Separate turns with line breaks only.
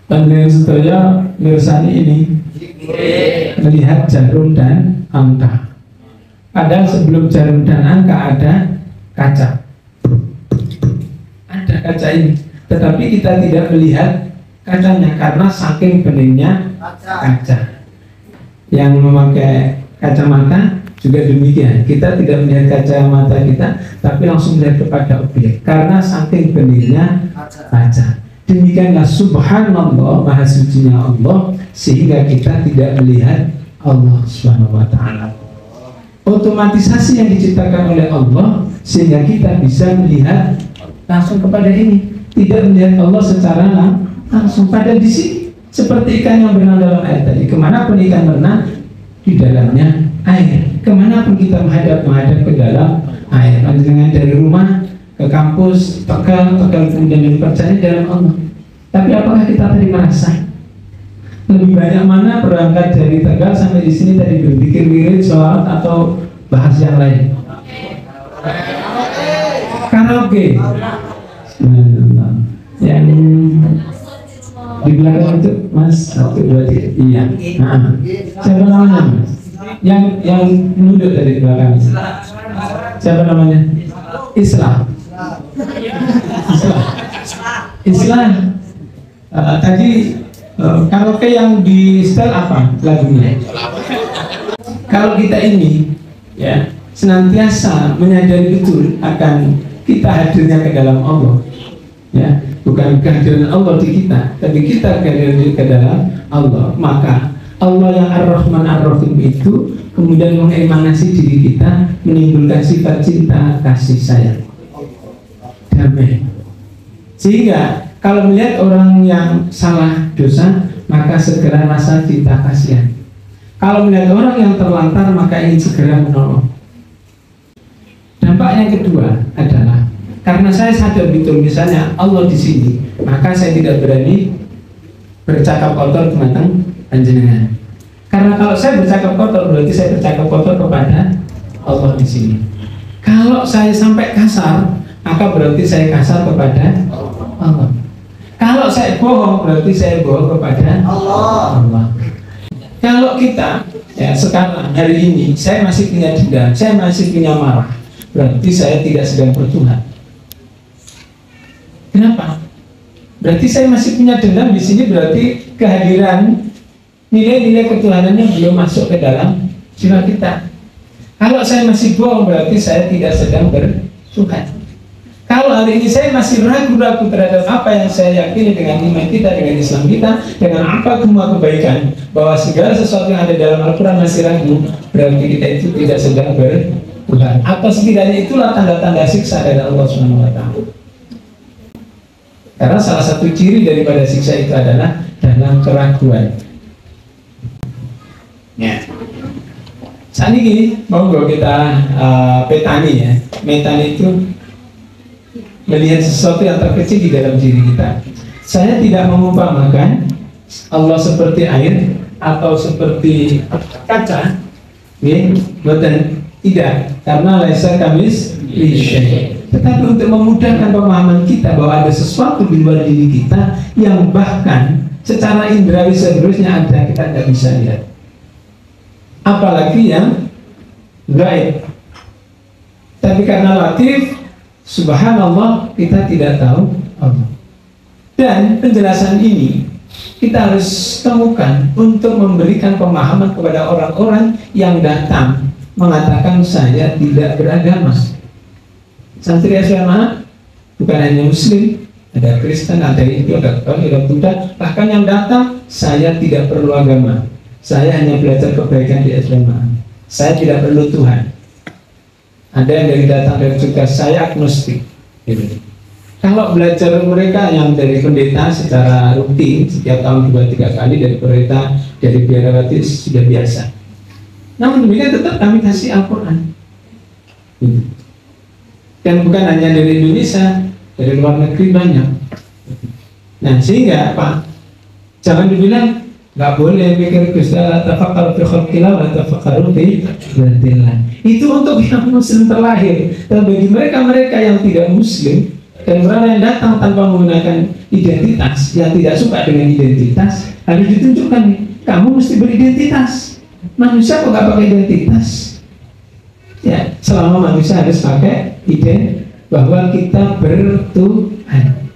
Panjenengan sedaya mirsani ini melihat jarum dan angka. Padahal sebelum jarum dan angka ada kaca. Ada kaca ini, tetapi kita tidak melihat kacanya karena saking beningnya kaca. Yang memakai kacamata juga demikian. Kita tidak melihat kacamata kita, tapi langsung melihat kepada objek karena saking beningnya kaca. Demikianlah subhanallah, maha sucinya Allah, sehingga kita tidak melihat Allah Subhanahu wa ta'ala. Otomatisasi yang diciptakan oleh Allah sehingga kita bisa melihat langsung kepada ini, tidak melihat Allah secara langsung. Padahal di sini seperti ikan yang berenang dalam air tadi, kemanapun ikan berenang di dalamnya air, kemanapun kita menghadap ke dalam air. Panjenengan dari rumah ke kampus, Tegal kemudian dipercaya dalam Allah. Tapi apakah kita tadi merasa lebih banyak mana berangkat dari Tegal sampai di sini tadi berpikir wirid, sholat atau bahas yang lain? Karaoke. Yang di belakang itu Mas, 1, 2, 3. Iya. Nah, siapa namanya Mas? Yang nunduk dari belakang. Siapa namanya? Islam. Tadi karaoke yang di setel apa lagunya? Kalau kita ini ya senantiasa menyadari betul akan kita hadirnya ke dalam Allah, ya, bukan kehadiran Allah di kita, tapi kita kehadiran ke dalam Allah, maka Allah yang Ar-Rahman Ar-Rahim itu kemudian mengemanasi diri kita, menimbulkan sifat cinta, kasih sayang, damai. Sehingga kalau melihat orang yang salah dosa, maka segera rasa cinta kasihan. Kalau melihat orang yang terlantar, maka ingin segera menolong. Dampak yang kedua adalah karena saya sadar betul misalnya Allah di sini, maka saya tidak berani bercakap kotor tentang panjenengan. Karena kalau saya bercakap kotor berarti saya bercakap kotor kepada Allah di sini. Kalau saya sampai kasar, maka berarti saya kasar kepada Allah. Kalau saya bohong berarti saya bohong kepada Allah. Kalau kita ya sekarang hari ini saya masih punya dendam, saya masih punya marah, berarti saya tidak sedang bertuhan. Kenapa? Berarti saya masih punya dendam di sini, berarti kehadiran nilai-nilai ketuhanannya belum masuk ke dalam jiwa kita. Kalau saya masih bohong, berarti saya tidak sedang bertuhan. Kalau hari ini saya masih ragu-ragu terhadap apa yang saya yakini dengan iman kita, dengan Islam kita, dengan apa semua kebaikan, bahwa segala sesuatu yang ada dalam Al-Quran masih ragu, berarti kita itu tidak sedang bertuhan. Atau setidaknya itulah tanda-tanda siksa dari Allah SWT. Karena salah satu ciri daripada siksa itu adalah dalam keraguan. Ya. Saat ini mau kita petani ya. Metani itu melihat sesuatu yang terkecil di dalam diri kita. Saya tidak mengumpamakan Allah seperti air atau seperti kaca, bukan tidak, karena laisa kamis lisyai. Tetapi untuk memudahkan pemahaman kita bahwa ada sesuatu di luar diri kita yang bahkan secara indrawi seharusnya ada, kita tidak bisa lihat. Apalagi yang gaib. Tapi karena latif, subhanallah, kita tidak tahu Allah. Dan penjelasan ini kita harus temukan untuk memberikan pemahaman kepada orang-orang yang datang mengatakan saya tidak beragama. Santri SMA bukan hanya Muslim, ada Kristen, ada Hindu, ada Katolik, ada Buddha. Bahkan yang datang, saya tidak perlu agama, saya hanya belajar kebaikan di SMA, saya tidak perlu Tuhan. Ada yang dari datang dari juga saya agnostik. Gitu. Kalau belajar mereka yang dari pendeta secara rutin setiap tahun 2-3 kali dari pendeta dari biarawati sudah biasa. Namun demikian tetap kami kasih Al-Quran. Gitu. Dan bukan hanya dari Indonesia, dari luar negeri banyak. Nah sehingga apa? Jangan dibilang nggak boleh pikir Gusti tafakkaru fi khalqillah wa tafakkaru fi dzillah. Itu untuk yang muslim terlahir. Dan bagi mereka yang tidak muslim, Dan orang yang datang tanpa menggunakan identitas, yang tidak suka dengan identitas, harus ditunjukkan nih, kamu mesti beridentitas. Manusia kok nggak pakai identitas? Ya, selama manusia harus pakai bahwa kita bertuhan.